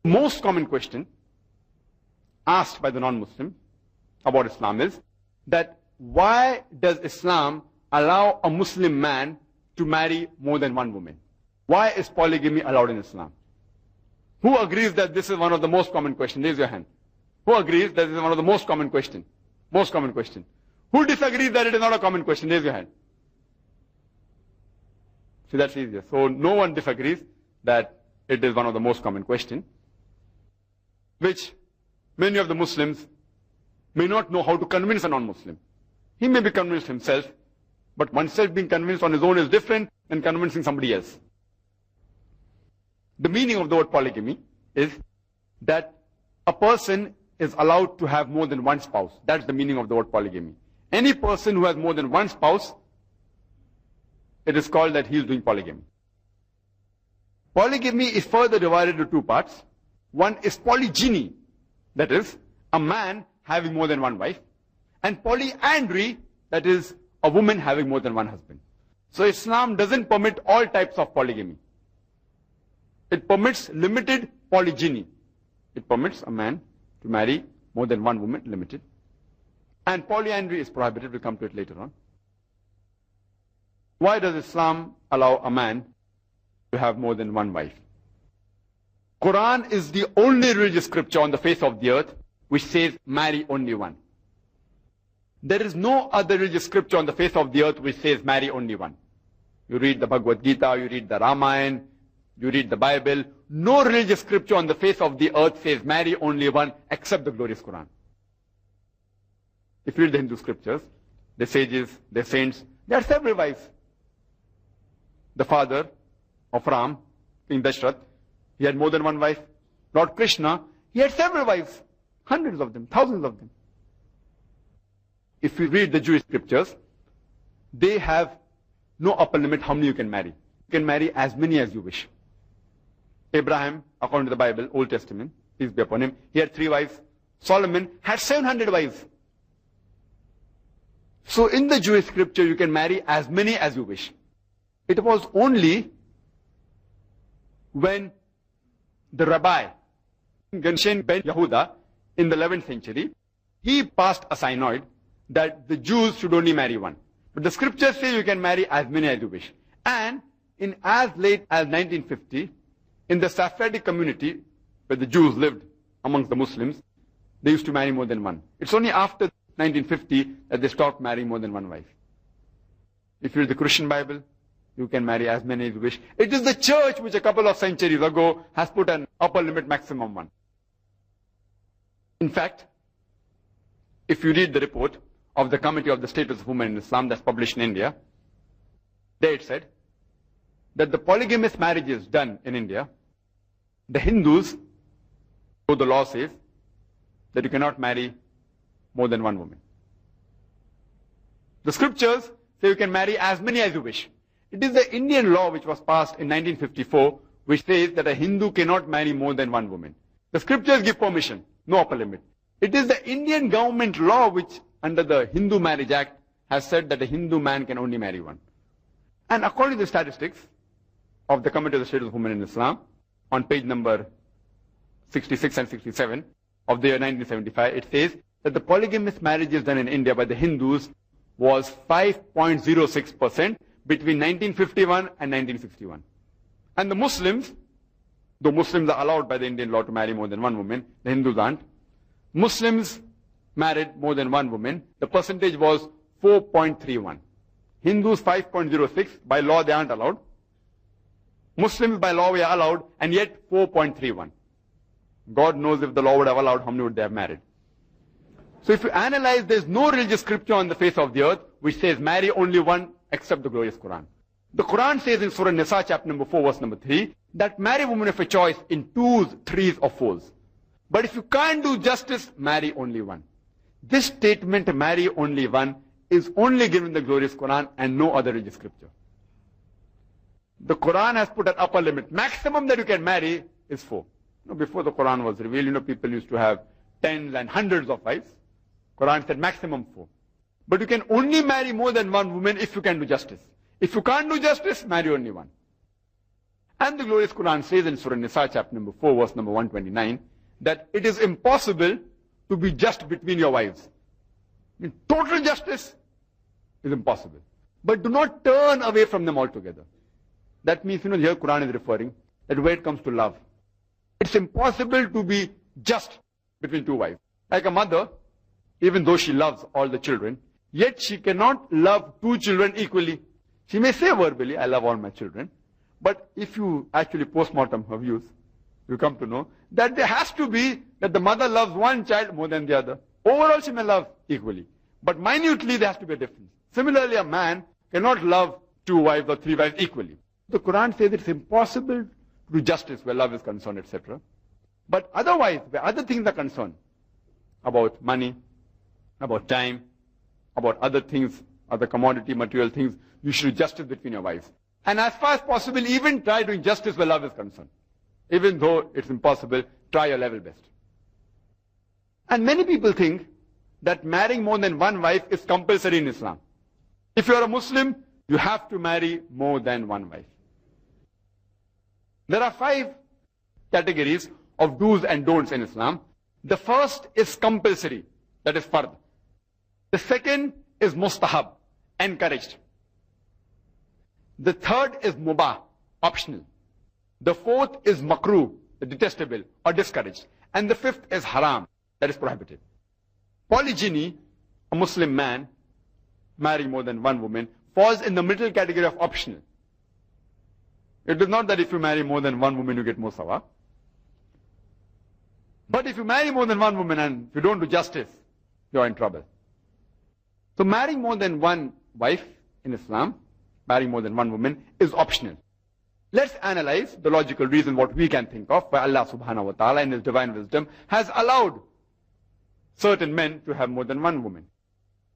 Most common question asked by the non-Muslim about Islam is that why does Islam allow a Muslim man to marry more than one woman? Why is polygamy allowed in Islam? Who agrees that this is one of the most common questions? Raise your hand. Who agrees that this is one of the most common question? Most common question. Who disagrees that it is not a common question? Raise your hand. See, that's easier. So no one disagrees that it is one of the most common question, which many of the Muslims may not know how to convince a non-Muslim. He may be convinced himself, but oneself being convinced on his own is different than convincing somebody else. The meaning of the word polygamy is that a person is allowed to have more than one spouse. That's the meaning of the word polygamy. Any person who has more than one spouse, it is called that he is doing polygamy. Polygamy is further divided into two parts. One is polygyny, that is, a man having more than one wife, and polyandry, that is, a woman having more than one husband. So Islam doesn't permit all types of polygamy. It permits limited polygyny. It permits a man to marry more than one woman, limited. And polyandry is prohibited. We'll come to it later on. Why does Islam allow a man to have more than one wife? Quran is the only religious scripture on the face of the earth which says marry only one. There is no other religious scripture on the face of the earth which says marry only one. You read the Bhagavad Gita, you read the Ramayana, you read the Bible. No religious scripture on the face of the earth says marry only one except the glorious Quran. If you read the Hindu scriptures, the sages, the saints, there are several wives. The father of Ram, King Dashrath, he had more than one wife. Lord Krishna, he had several wives. Hundreds of them, thousands of them. If you read the Jewish scriptures, they have no upper limit how many you can marry. You can marry as many as you wish. Abraham, according to the Bible, Old Testament, peace be upon him, he had 3 wives. Solomon had 700 wives. So in the Jewish scripture, you can marry as many as you wish. It was only when the rabbi, Genshin ben Yehuda, in the 11th century, he passed a synod that the Jews should only marry one. But the scriptures say you can marry as many as you wish. And in as late as 1950, in the Sephardic community, where the Jews lived amongst the Muslims, they used to marry more than one. It's only after 1950 that they stopped marrying more than one wife. If you read the Christian Bible, you can marry as many as you wish. It is the church which a couple of centuries ago has put an upper limit maximum one. In fact, if you read the report of the Committee of the Status of Women in Islam that's published in India, there it said that the polygamous marriages done in India, the Hindus, so the law says that you cannot marry more than one woman. The scriptures say you can marry as many as you wish. It is the Indian law which was passed in 1954 which says that a Hindu cannot marry more than one woman. The scriptures give permission, no upper limit. It is the Indian government law which, under the Hindu Marriage Act, has said that a Hindu man can only marry one. And according to the statistics of the Committee of the Status of Women in Islam, on page number 66 and 67 of the year 1975, it says that the polygamous marriages done in India by the Hindus was 5.06% between 1951 and 1961. And the Muslims, though Muslims are allowed by the Indian law to marry more than one woman, the Hindus aren't. Muslims married more than one woman. The percentage was 4.31. Hindus 5.06. By law they aren't allowed. Muslims by law we are allowed, and yet 4.31. God knows if the law would have allowed, how many would they have married. So if you analyze, there's no religious scripture on the face of the earth which says marry only one except the glorious Quran. The Quran says in Surah Nisa chapter number 4 verse number 3 that marry women of a choice in 2s, 3s or 4s. But if you can't do justice, marry only one. This statement, marry only one, is only given in the glorious Quran and no other religious scripture. The Quran has put an upper limit. Maximum that you can marry is 4. Before the Quran was revealed, people used to have tens and hundreds of wives. Quran said maximum 4. But you can only marry more than one woman if you can do justice. If you can't do justice, marry only one. And the glorious Quran says in Surah Nisa, chapter number 4, verse number 129, that it is impossible to be just between your wives. Total justice is impossible. But do not turn away from them altogether. That means, here Quran is referring that when it comes to love, it's impossible to be just between two wives. Like a mother, even though she loves all the children, yet she cannot love two children equally. She may say verbally, I love all my children. But if you actually post-mortem her views, you come to know that there has to be that the mother loves one child more than the other. Overall, she may love equally. But minutely, there has to be a difference. Similarly, a man cannot love 2 wives or 3 wives equally. The Quran says it's impossible to do justice where love is concerned, etc. But otherwise, where other things are concerned, about money, about time, about other things, other commodity, material things, you should do justice between your wives. And as far as possible, even try doing justice where love is concerned. Even though it's impossible, try your level best. And many people think that marrying more than one wife is compulsory in Islam. If you are a Muslim, you have to marry more than one wife. There are 5 categories of do's and don'ts in Islam. The first is compulsory, that is fard. The second is mustahab, encouraged. The third is mubah, optional. The fourth is makruh, detestable or discouraged. And the fifth is haram, that is prohibited. Polygyny, a Muslim man marrying more than one woman, falls in the middle category of optional. It is not that if you marry more than one woman, you get more sawab. But if you marry more than one woman and you don't do justice, you are in trouble. So marrying more than one wife in Islam, marrying more than one woman, is optional. Let's analyze the logical reason what we can think of why Allah subhanahu wa ta'ala in His divine wisdom has allowed certain men to have more than one woman.